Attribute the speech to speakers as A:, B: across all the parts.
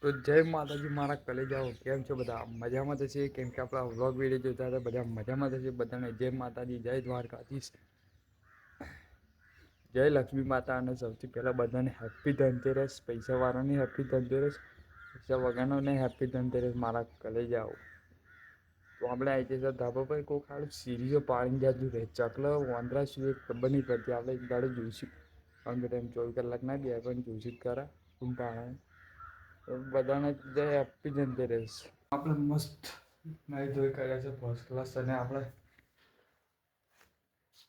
A: તો જય માતાજી મારા કલેજાઓ કેમ છો બધા મજામાં થશે કેમ કે આપણા વ્લોગ વિડીયો જોતા હતા બધા મજામાં થશે બધાને જય માતાજી જય દ્વારકાધીશ જય લક્ષ્મી માતા અને સૌથી પહેલાં બધાને હેપી ધનતેરસ પૈસાવાળાની હેપી ધનતેરસ પૈસા વગરનોને હેપી ધનતેરસ મારા કલેજાઓ તો આપણે આવી જઈએ ધાબા પર કોઈ ખાલી સીરીઓ પાણી જતું રહે ચકલો વાંદરા શું ખબર નહીં પડતી આપણે એક દાડે જોઈશું કારણ કે ટાઈમ 24 કલાક ના ગયા પણ જોઈશું જ ખરા પાણી બધાને જય હેપી ધનતેરસ આપણે મસ્ત નાહી ધોઈ કર્યા છે ફર્સ્ટ ક્લાસ અને આપણે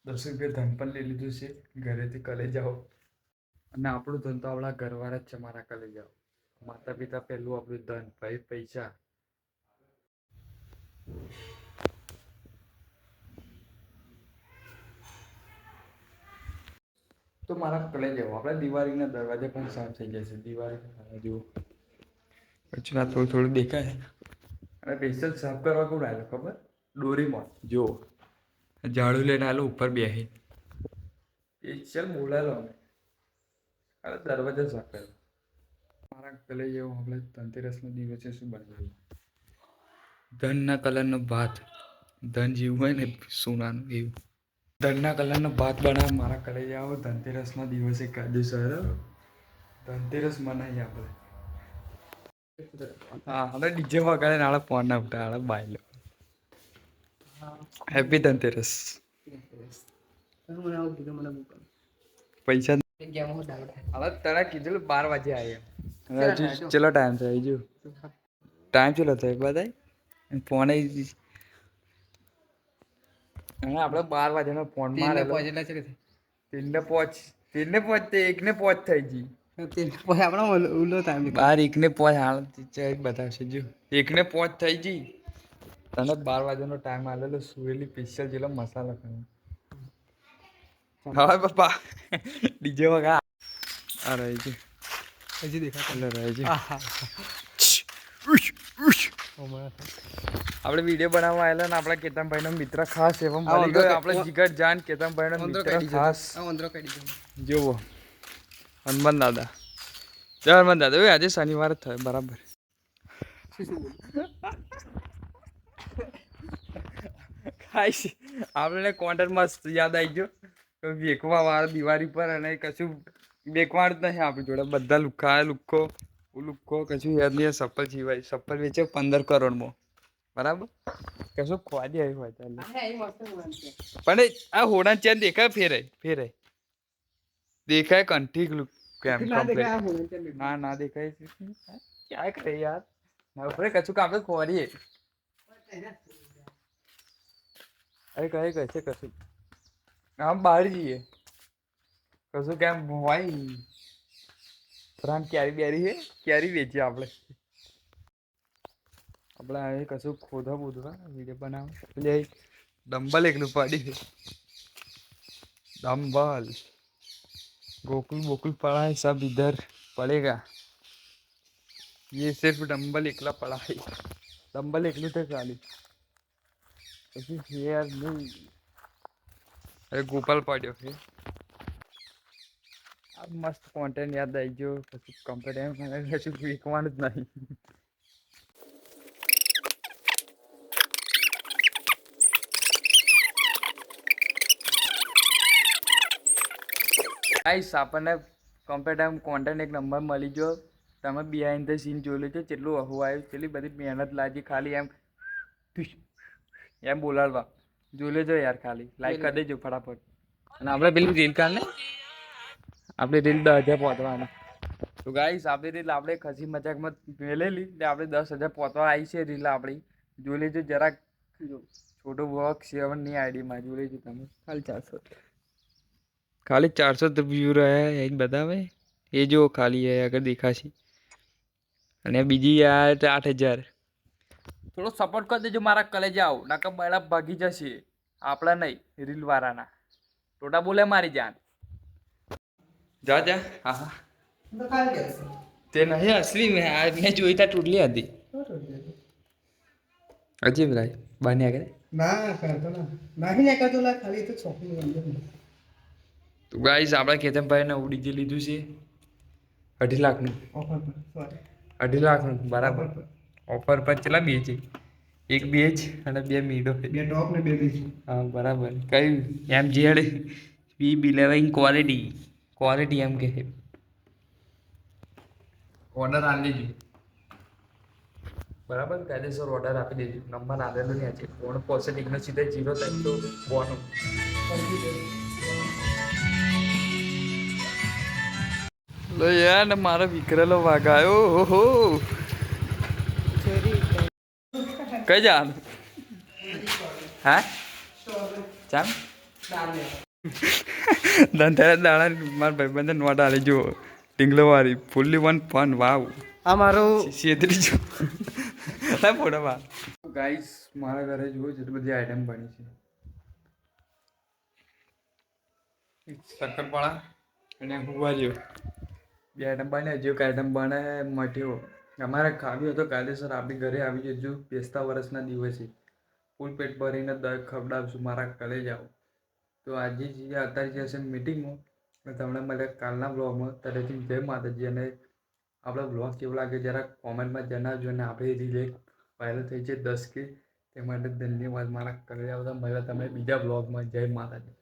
A: 10 રૂપિયા ધન પણ લઈ લીધું છે ઘરેથી કલેજાઓ અને આપણું ધન તો આપણા ઘરવાળા જ છે મારા કલેજાઓ માતા પિતા પહેલું આપણું ધન ભાઈ પૈસા તો મારા કલેજાઓ આપણે દિવાળીના દરવાજા પણ સાફ થઈ ગયા છે દિવાળી જુઓ પછી ના થોડું દેખાય અને સ્પેશિયલ સાફ કરવા કોણ આવ્યો ખબર ડોરીમાં જો ઝાડુ લઈને આવેલો ઉપર બેસી સ્પેશિયલ બોલાયેલો અમે અરે દરવાજા સાફ કર્યો મારા કલે જેવું આપણે ધનતેરસના દિવસે શું બનાવ્યું ધનના કલરનો ભાત ધન જેવું હોય ને સોનાનું એવું ધનના કલરનો ભાત બનાવે મારા કલે જાઓ ધનતેરસના દિવસે કાયદેસર ધનતેરસ મનાવીએ આપણે હા આપણે ડીજે વગાડે નાળે ફોન ના ઉઠા નાળે બાયલો હેપી ધનતેરસ પૈસા હવે તને કીધું 12 વાગે આવ્યા હજુ ચલો ટાઈમ થાય હજુ ટાઈમ ચલો થાય બધા ફોન આપણે 12 વાગ્યાનો ફોન મારેલો તેરને પોચ તે એકને પોચ થઈ ગઈ બાર એકને પોચ હાલ બતાવશે જો એકને પોચ થઈ ગઈ તને 12 વાગ્યાનો ટાઈમ આવેલો સુવેલી સ્પેશિયલ જેલો મસાલા ખાવા હવે પપ્પા ડીજે વગા આ રહી છે હજી દેખા રહી છે આપણે વિડીયો બનાવવા આવેલા ને આપણા કેતનભાઈ નો મિત્ર ખાસ એવા મળી ગયો આપણે જીગર જાન કેતનભાઈ નો મિત્ર ખાસ જોવો હનુમાન દાદા જય હનુમાન દાદા આજે શનિવાર થયો બરાબર ખાઈશ આપણે કોન્ટેન્ટ મસ્ત યાદ આવી ગયો વેકવા વાળા દિવાળી પર અને કશું વેકવાનું જ નહીં આપણી જોડે બધા લુક્કો કશું યાદ નહીં સફર જીવાય સફર વેચે 15 કરોડમાં બરાબર કશું ખોવાડી આવી હોય ચાલે પણ આ હોડા ચેન દેખાય ફેરાય દેખાય કંઠી કેમ ના દેખાય ક્યાં કરે યાર ના ઉપર કશું કામ તો ખોવાડીએ અરે કહે છે કશું આમ બહાર જઈએ કશું કેમ હોય ફ્રાન ક્યારી બેરી છે ક્યારી વેચીએ આપણે હવે કશું ખોદા બોધવા વિડીયો બનાવો એટલે ડમ્બલ એકલું પાડી છે डंबल गोकुल पड़ा है सब इधर पड़ेगा ये सिर्फ डंबल एकला पड़ा है डंबल एकलू थे खाली यार अरे गोपाल पड़ो है अब मस्त कंटेंट याद आई जो कंप्लीट वीकवान ज नहीं गाइस આપણને કમ્પ્લીટ કોન્ટેન્ટ એક નંબર મળી ગયો તમે બિહાઇન્ડ ધ સીન જોઈ લેજો કેટલું અહુ આવ્યું કેટલી બધી મહેનત લાગી ખાલી એમ બોલાડવા જોઈ લેજો યાર ખાલી લાઈક કરી દેજો ફટાફટ અને આપણે પેલી રીલ કાઢને આપણે રીલ 10,000 પહોંચવાની તો ગાઈસ આપણી રીલ આપણે ખસી મજાકમાં મેલેલી એટલે આપણે 10,000 પહોંચવા આવી છે રીલ આપણી જોઈ લેજો જરાક છોટો વર્ક 7 ની આઈડીમાં જોઈ લેજો તમે खाली 400 व्यू रहा है बतावे ये जो खाली है अगर देखा सी અને બીજી યાર 8,000 થોડો સપોર્ટ કરી દેજો મારા કલેજ આવ નાકા બળા ભાગી જશે આપણા નહીં રીલ વાળાના ટોટા બોલે મારી જાન જા હા હા તે નહીં અસલી મેં જોઈ તા તૂટલી હતી અજીબ ભાઈ બન્યા કરે ના કરતો ના નહીં કરતો ખાલી તો છોકરી તો ગાઈસ આપણે કેતનભાઈને ડીજે લીધું છે 2.5 લાખનું 2.5 લાખનું બરાબર. ઓફર પર કેટલા BH છે? એક BH અને 2 મીડો.
B: 2 ટોપ ને 2 બીચ.
A: હા બરાબર. કઈ MGD બી બિલેવિંગ ક્વોલિટી ક્વોલિટી એમ કે ઓર્ડર આપી દેજો. બરાબર, કાયદેસર ઓર્ડર આપી દેજો. નંબર આવેલો નહીં છે. ફોન પોઝિટિવ નો સીધે 0 થાય તો ફોન લો યાર ને મારો વિકરેલો વાગાયો. ઓહો કઈ જવાનું? હા ચાલ ધનતેરસ દાડા મારા ભાઈબંધે નોટ આલી જુઓ ટીંગલો વાળી ફૂલ્લી 1 ફન. વાવ
B: આ મારું
A: છેતરી જો ફોટો ગાઈસ મારા ઘરે જુઓ જેટલી બધી આઈટમ બની છે. શક્કરપાળા અને હુવારીઓ 2 આઈટમ બને. હજુ એક આઈટમ બને મઠ્યો. અમારે ખાવી હતો કાયદેસર આપણી ઘરે આવી જજો. 50 વર્ષના દિવસે ફૂલ પેટ ભરીને દહીં ખવડાવશું મારા ઘરે જાઓ. તો આજે જે અત્યારે જશે મિટિંગમાં તમને મળે કાલના બ્લોગમાં. ત્યારેથી જય માતાજી. અને આપણો બ્લોગ કેવો લાગે જરા કોમેન્ટમાં જણાવજો. અને આપણે રિલેટ વાયરલ થઈ છે 10K તે માટે ધન્યવાદ. મારા ઘરે આવતા મળ્યા તમે બીજા બ્લોગમાં. જય માતાજી.